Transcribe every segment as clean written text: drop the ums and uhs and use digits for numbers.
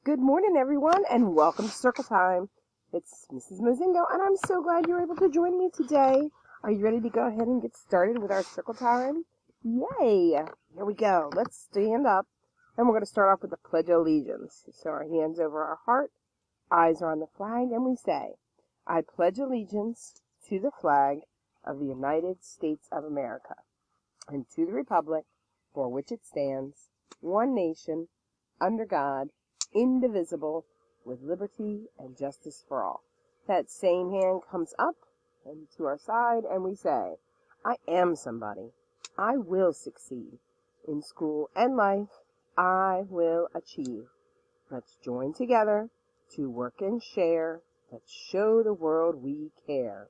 Good morning, everyone, and welcome to Circle Time. It's Mrs. Mozingo, and I'm so glad you're able to join me today. Are you ready to go ahead and get started with our Circle Time? Yay! Here we go. Let's stand up, and we're going to start off with the Pledge of Allegiance. So our hands over our heart, eyes are on the flag, and we say, I pledge allegiance to the flag of the United States of America, and to the republic for which it stands, one nation, under God, indivisible, with liberty and justice for all. That same hand comes up and to our side, and we say, I am somebody. I will succeed. In school and life, I will achieve. Let's join together to work and share. Let's show the world we care.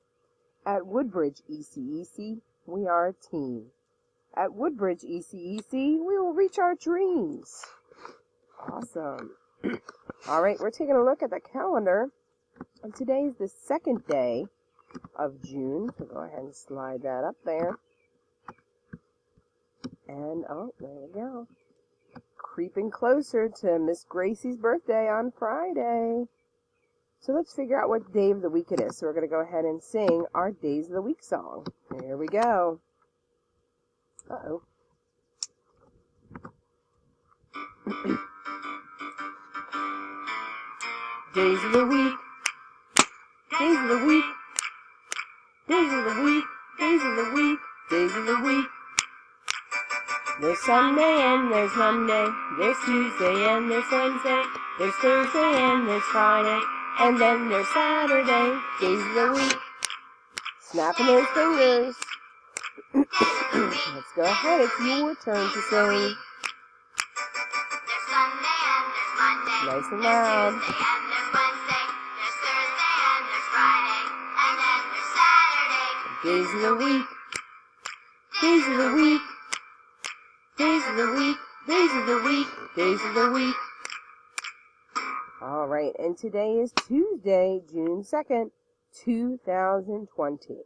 At Woodbridge ECEC, we are a team. At Woodbridge ECEC, we will reach our dreams. Awesome. All right, we're taking a look at the calendar, and today is the second day of June, so go ahead and slide that up there. And, oh, there we go. Creeping closer to Miss Gracie's birthday on Friday. So let's figure out what day of the week it is. So we're going to go ahead and sing our Days of the Week song. Here we go. Uh-oh. Days of the week, days of the week, days of the week, days of the week, days of the week. There's Sunday and there's Monday, there's Tuesday and there's Wednesday, there's Thursday and there's Friday, and then there's Saturday, days of the week. Snapping those fingers. Let's go ahead, it's your turn to sing. There's Sunday and there's Monday. Nice and There's loud. Tuesday and there's Wednesday. There's Thursday and there's Friday. And then there's Saturday. Days of the week, days of the week, days of the week, days of the week, days of the week. All right, and today is Tuesday, June 2nd, 2020.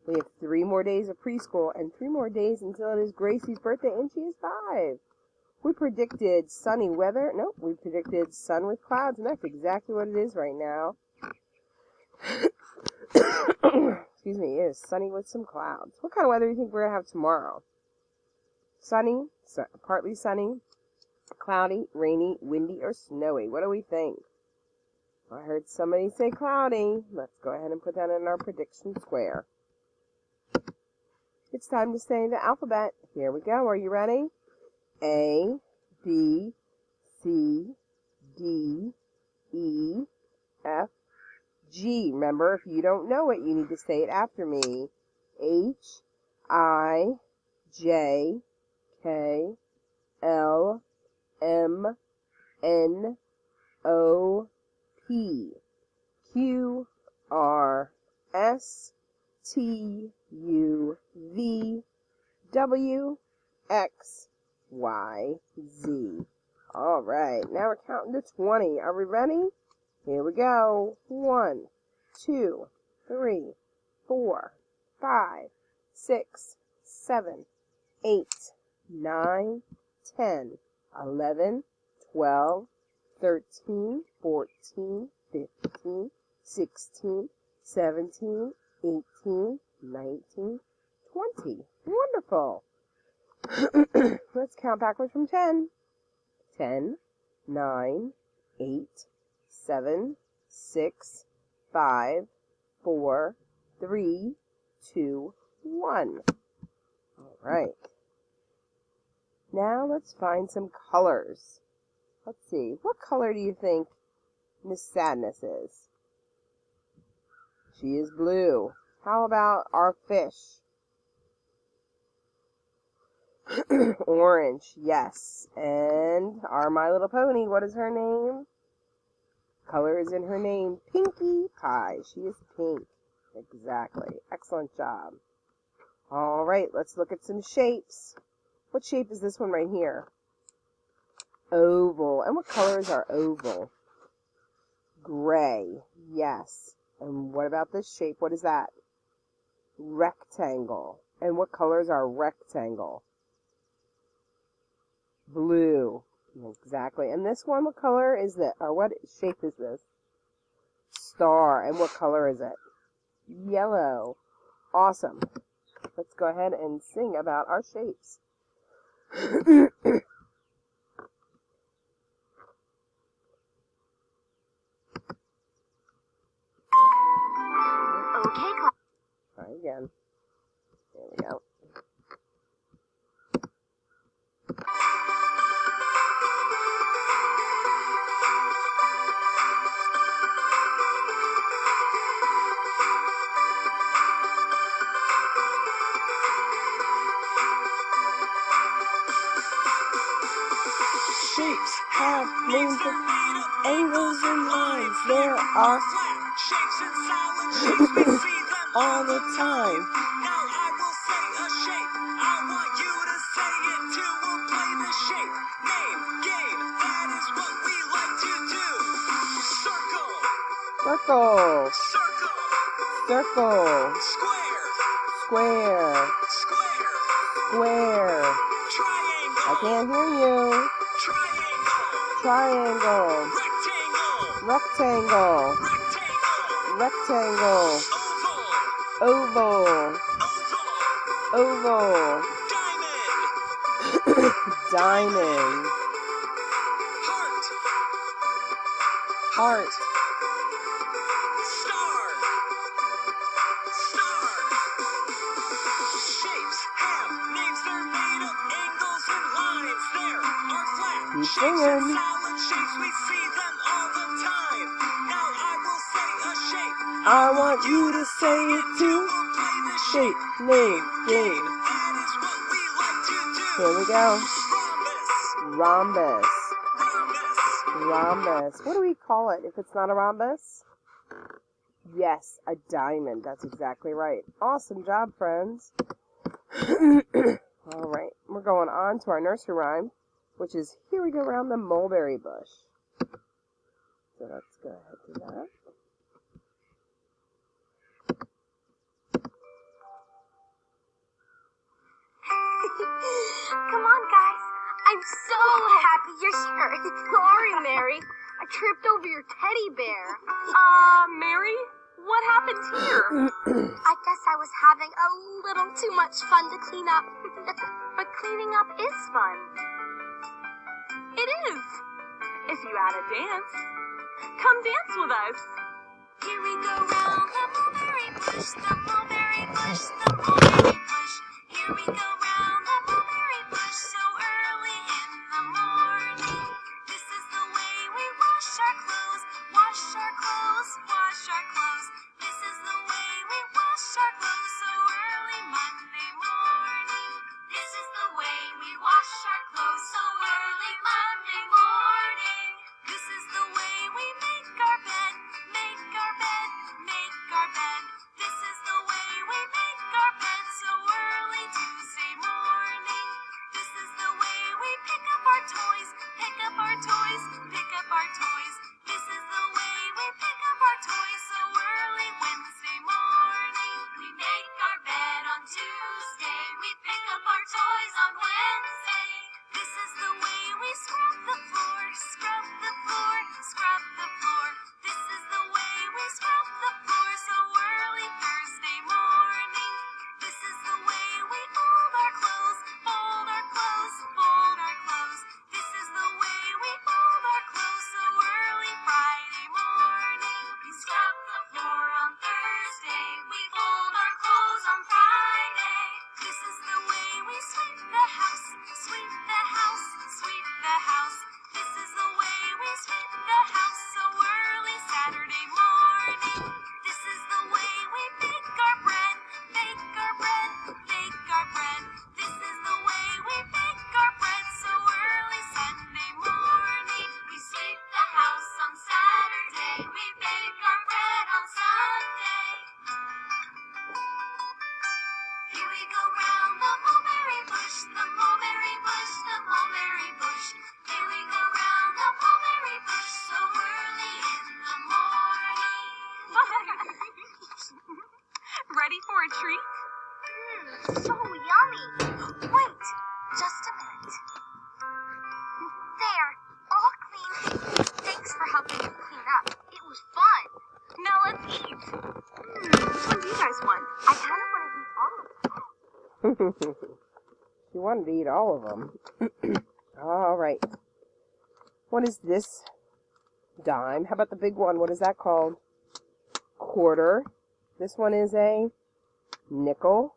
We have 3 more days of preschool and 3 more days until it is Gracie's birthday, and she is 5. We predicted sunny weather. Nope, we predicted sun with clouds, and that's exactly what it is right now. Excuse me, it is sunny with some clouds. What kind of weather do you think we're going to have tomorrow? Sunny, partly sunny, cloudy, rainy, windy, or snowy? What do we think? I heard somebody say cloudy. Let's go ahead and put that in our prediction square. It's time to say the alphabet. Here we go. Are you ready? A, B, C, D, E, F, G. Remember, if you don't know it, you need to say it after me. H, I, J, K, L, M, N, O, P, Q, R, S, T, U, V, W, X, Y, Z. All right, now we're counting to 20. Are we ready? Here we go. 1, 2, 3, 4, 5, 6, 7, 8, 9, 10, 11, 12, 13, 14, 15, 16, 17, 18, 19, 20. Wonderful. Let's count backwards from 10. 10, 9, 8, 7, 6, 5, 4, 3, 2, 1. All right. Now let's find some colors. Let's see. What color do you think Miss Sadness is? She is blue. How about our fish? Orange, yes. And our My Little Pony, what is her name? Color is in her name. Pinkie Pie. She is pink. Exactly. Excellent job. All right, let's look at some shapes. What shape is this one right here? Oval. And what color is our oval? Gray. Yes. And what about this shape? What is that? Rectangle. And what color is our rectangle? Blue. Exactly. And this one, what color is it? Or what shape is this? Star. And what color is it? Yellow. Awesome. Let's go ahead and sing about our shapes. Okay, class. Try again. There we go. Shapes have names of angles and lines. There are shapes and solid shapes. We see them all the time. Now I will say a shape. I want you to say it too. We'll play the shape, name, game. That is what we like to do. Circle, Circle. circle, Circle. square, Square. square, Square. triangle, I can't hear you. triangle, Triangle. rectangle, Rectangle. rectangle, Rectangle. oval, Oval. oval, Oval. diamond, Diamond. heart, Heart. star, star. Shapes have names, they're made of angles and lines. There are flat Keep shapes and singing. solid shapes. We see them all the time. Now I will say a shape. I want you to say it too. We'll play the Shape, name, game. That is what we like to do. Here we go. Rhombus, Rhombus. rhombus, Rhombus. What do we call it if it's not a rhombus? Yes, a diamond. That's exactly right. Awesome job, friends. All right, we're going on to our nursery rhyme, which is Here We Go Round the Mulberry Bush. So let's go ahead and do that. Come on, guys. I'm so happy you're here. Sorry, Mary. I tripped over your teddy bear. Mary, what happened here? I guess I was having a little too much fun to clean up. But cleaning up is fun. It is. If you add a dance. Come dance with us. Here we go round the mulberry bush, the mulberry bush, the mulberry bush. Here we go round the mulberry bush so early in the morning. This is the way we wash our clothes, wash our clothes, wash our clothes. This is the way we wash our clothes so early Monday morning. This is the way we wash our clothes so early Monday morning. This is the way we make our bed, make our bed, make our bed. This is the way we make our bed so early Tuesday morning. This is the way we pick up our toys, pick up our toys, pick up our toys. This is the way we pick up our toys so early Wednesday morning. We make our bed on Tuesday, we pick up our toys on Wednesday. This is the way we scrub the floor, scrub the floor, scrub the floor. This is the way we scrub the floor so early Thursday morning. This is the way we fold our clothes, fold our clothes, fold our clothes. This is the way we fold our clothes so early Friday morning. We scrub the floor on Thursday, we fold our clothes on Friday. This is the way we sweep the house, sweep the house, sweep the house. This is the way we sweep the house so early Saturday morning. This is the way we bake our bread, bake our bread, bake our bread. This is the way we bake our bread so early Sunday morning. We sweep the house on Saturday, we bake our bread on Sunday. Here we go round the mulberry bush, the mulberry bush, the mulberry bush. Here we go round the mulberry bush so early in the morning. Ready for a treat? So yummy. Wait, just a minute. There, She wanted to eat all of them. All right. What is this? Dime. How about the big one? What is that called? Quarter. This one is a nickel.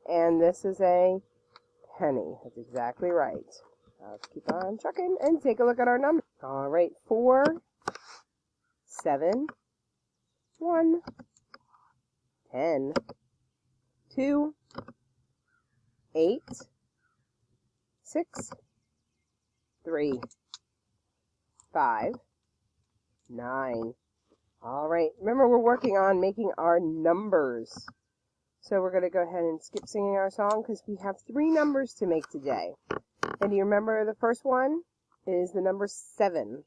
And this is a penny. That's exactly right. Let's keep on trucking and take a look at our numbers. All right. 4, 7, 1, 10, 2, 8, 6, 3, 5, 9. All right. Remember, we're working on making our numbers. So we're going to go ahead and skip singing our song because we have 3 numbers to make today. And do you remember the first one is the number 7.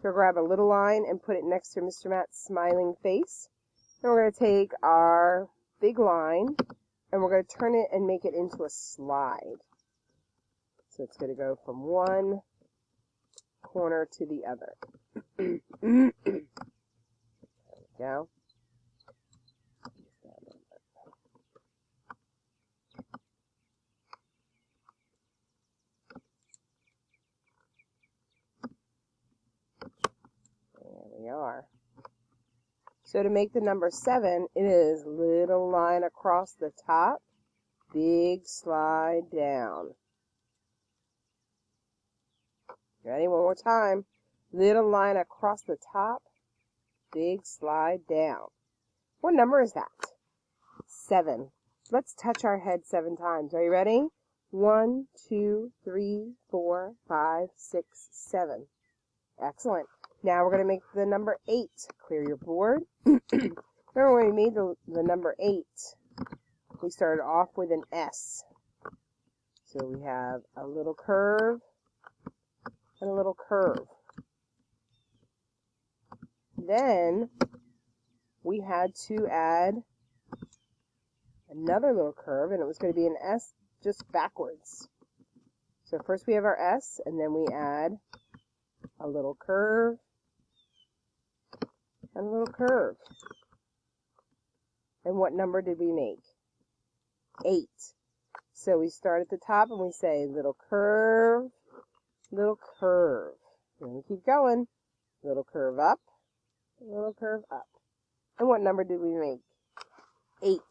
So grab a little line and put it next to Mr. Matt's smiling face. Then we're going to take our big line and we're going to turn it and make it into a slide. So it's going to go from one corner to the other. There we go. There we are. So to make the number 7, it is little line across the top, big slide down. Ready? One more time. Little line across the top, big slide down. What number is that? 7. Let's touch our head 7 times. Are you ready? 1, 2, 3, 4, 5, 6, 7. Excellent. Now we're going to make the number 8. Clear your board. Remember when we made the number 8, we started off with an S. So we have a little curve and a little curve. Then we had to add another little curve, and it was going to be an S just backwards. So first we have our S, and then we add a little curve and a little curve. And what number did we make? 8. So we start at the top and we say little curve, little curve. And we keep going. Little curve up, little curve up. And what number did we make? 8.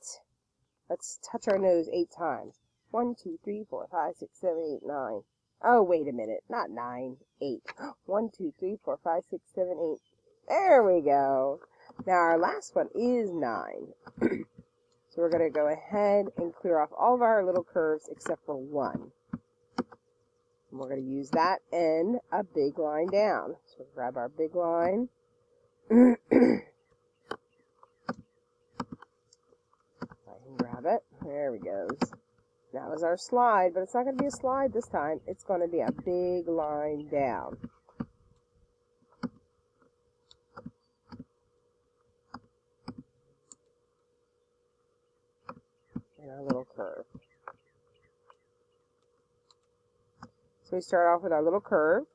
Let's touch our nose 8 times. 1, 2, 3, 4, 5, 6, 7, 8, 9. Oh, wait a minute. Not 9, 8. 1, 2, 3, 4, 5, 6, 7, 8. There we go. Now our last one is 9. So we're going to go ahead and clear off all of our little curves except for one. And we're going to use that and a big line down. So grab our big line. I can grab it. There we go. That was our slide, but it's not going to be a slide this time. It's going to be a big line down. And our little curve. So we start off with our little curve,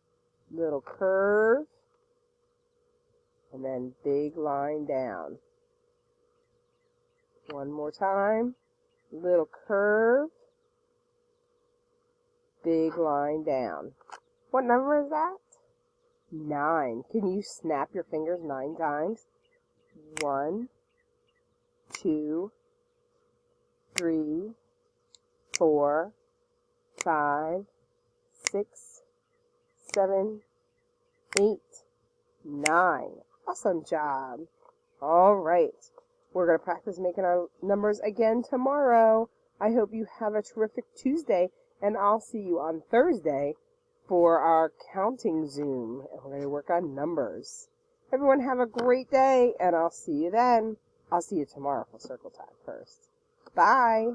and then big line down. One more time, little curve, big line down. What number is that? 9. Can you snap your fingers 9 times? 1, 2, 3, 4, 5, 6, 7, 8, 9. Awesome job. All right. We're going to practice making our numbers again tomorrow. I hope you have a terrific Tuesday, and I'll see you on Thursday for our counting Zoom. And we're going to work on numbers. Everyone have a great day, and I'll see you then. I'll see you tomorrow for circle time first. Bye.